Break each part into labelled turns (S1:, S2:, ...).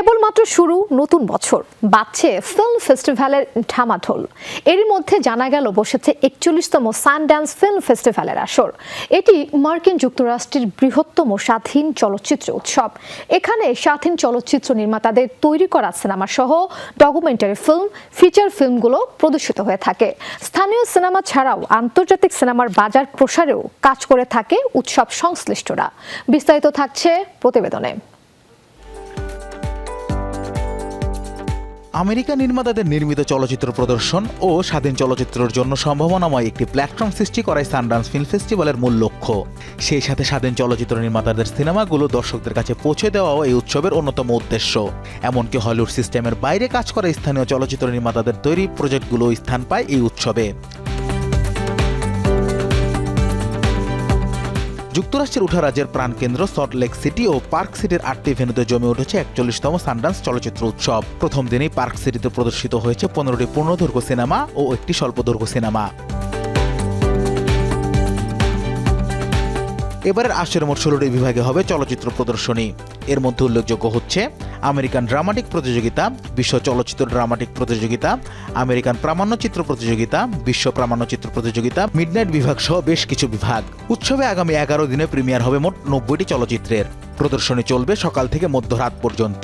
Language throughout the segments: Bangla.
S1: কেবলমাত্র শুরু নতুন বছর, বাজছে ফিল্ম ফেস্টিভ্যালের ঢামাঢোল। এরই মধ্যে জানা গেল বসেছে 41তম সানড্যান্স ফিল্ম ফেস্টিভ্যালের আসর। এটি মার্কিন যুক্তরাষ্ট্রের বৃহত্তম স্বাধীন চলচ্চিত্র উৎসব। এখানে স্বাধীন চলচ্চিত্র নির্মাতাদের তৈরি করা সিনেমা সহ ডকুমেন্টারি ফিল্ম, ফিচার ফিল্মগুলো প্রদর্শিত হয়ে থাকে। স্থানীয় সিনেমা ছাড়াও আন্তর্জাতিক সিনেমার বাজার প্রসারেও কাজ করে থাকে উৎসব সংশ্লিষ্টরা। বিস্তারিত থাকছে প্রতিবেদনে।
S2: আমেরিকা নির্মাতাদের নির্মিত চলচ্চিত্র প্রদর্শন ও স্বাধীন চলচ্চিত্রের জন্য সম্ভাবনাময় একটি প্ল্যাটফর্ম সৃষ্টি করাই সানড্যান্স ফিল্ম ফেস্টিভ্যালের মূল লক্ষ্য। সেই সাথে স্বাধীন চলচ্চিত্র নির্মাতাদের সিনেমাগুলো দর্শকদের কাছে পৌঁছে দেওয়াও এই উৎসবের অন্যতম উদ্দেশ্য। এমনকি হলিউড সিস্টেমের বাইরে কাজ করা স্থানীয় চলচ্চিত্র নির্মাতাদের তৈরি প্রজেক্টগুলো স্থান পায় এই উৎসবে। যুক্তরাষ্ট্রের উঠা রাজ্যের প্রাণকেন্দ্র সল্ট লেক সিটি ও পার্ক সিটির 8টি ভেন্যুতে জমে উঠেছে 41তম সানড্যান্স চলচ্চিত্র উৎসব। প্রথম দিনেই পার্ক সিটিতে প্রদর্শিত হয়েছে 15টি পূর্ণদৈর্ঘ্য সিনেমা ও একটি স্বল্পদৈর্ঘ্য সিনেমা। এবারের আসরের মোট 16টি বিভাগে হবে চলচ্চিত্র প্রদর্শনী। এর মধ্যে উল্লেখযোগ্য হচ্ছে আমেরিকান ড্রামাটিক প্রতিযোগিতা, বিশ্ব চলচ্চিত্র ড্রামাটিক প্রতিযোগিতা, আমেরিকান প্রামাণ্যচিত্র প্রতিযোগিতা, বিশ্ব প্রামাণ্যচিত্র প্রতিযোগিতা, মিডনাইট বিভাগ সহ বেশ কিছু বিভাগ। উৎসবে আগামী 11 দিনে প্রিমিয়ার হবে মোট 90টি চলচ্চিত্রের। প্রদর্শনী চলবে সকাল থেকে মধ্যরাত পর্যন্ত।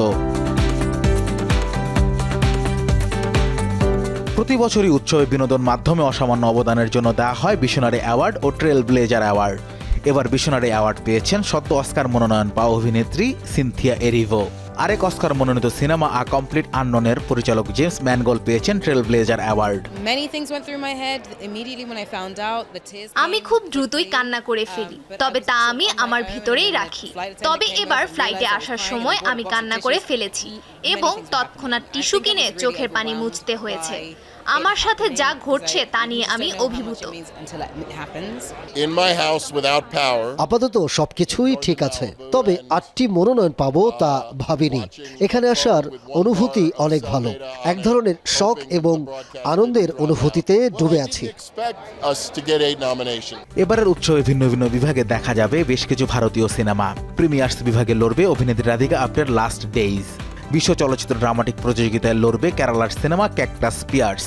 S2: প্রতি বছরই উৎসবে বিনোদন মাধ্যমে অসামান্য অবদানের জন্য দেওয়া হয় ভিশনারি অ্যাওয়ার্ড ও ট্রেল ব্লেজার অ্যাওয়ার্ড। এবার ভিশনারি অ্যাওয়ার্ড পেয়েছেন সদ্য অস্কার মনোনয়ন পাওয়া অভিনেত্রী সিনথিয়া এরিভো। আরেক অস্কার মনোনীত সিনেমা আ কমপ্লিট আননোনের পরিচালক জেমস ম্যানগোল পেয়েছেন ট্রেল ব্লেজার অ্যাওয়ার্ড।
S3: আমি খুব দ্রুতই কান্না করে ফেলি, তবে তা আমি আমার ভিতরেই রাখি। তবে এবার ফ্লাইটে আসার সময় আমি কান্না করে ফেলেছি এবং তৎক্ষণাৎ টিস্যু কিনে চোখের পানি মুছতে হয়েছে। আমার সাথে যা ঘটছে তা নিয়ে আমি অভিভূত।
S4: আপাতত সবকিছুই ঠিক আছে, তবে 8টি মনোনয়ন পাবো তা ভাবিনি। এখানে আসার অনুভূতি অনেক ভালো, এক ধরনের শখ এবং আনন্দের অনুভূতিতে ডুবে আছি।
S2: এবারের উৎসবে ভিন্ন ভিন্ন বিভাগে দেখা যাবে বেশ কিছু ভারতীয় সিনেমা। প্রিমিয়ার্স বিভাগে লড়বে অভিনেত্রী রাধিকা আপ্টের লাস্ট ডেইজ। বিশ্ব চলচ্চিত্র ড্রামাটিক প্রতিযোগিতায় লড়বে কেরালার সিনেমা ক্যাকটাস পিয়ার্স।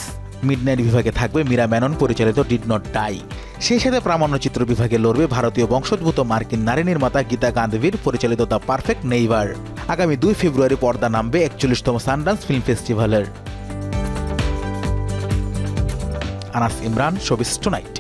S2: মিডনাইট বিভাগে থাকবে মীরা মেনন পরিচালিত ডিড নট ডাই। সেই সাথে প্রামাণ্যচিত্র বিভাগে লড়বে ভারতীয় বংশোদ্ভূত মার্কিন নারী নির্মাতা গীতা গান্ধীর পরিচালিত দ্য পারফেক্ট নেইবার। আগামী 2 ফেব্রুয়ারি পর্দা নামবে 41তম সানড্যান্স ফিল্ম ফেস্টিভ্যালের। Anas Imran, showbiz tonight.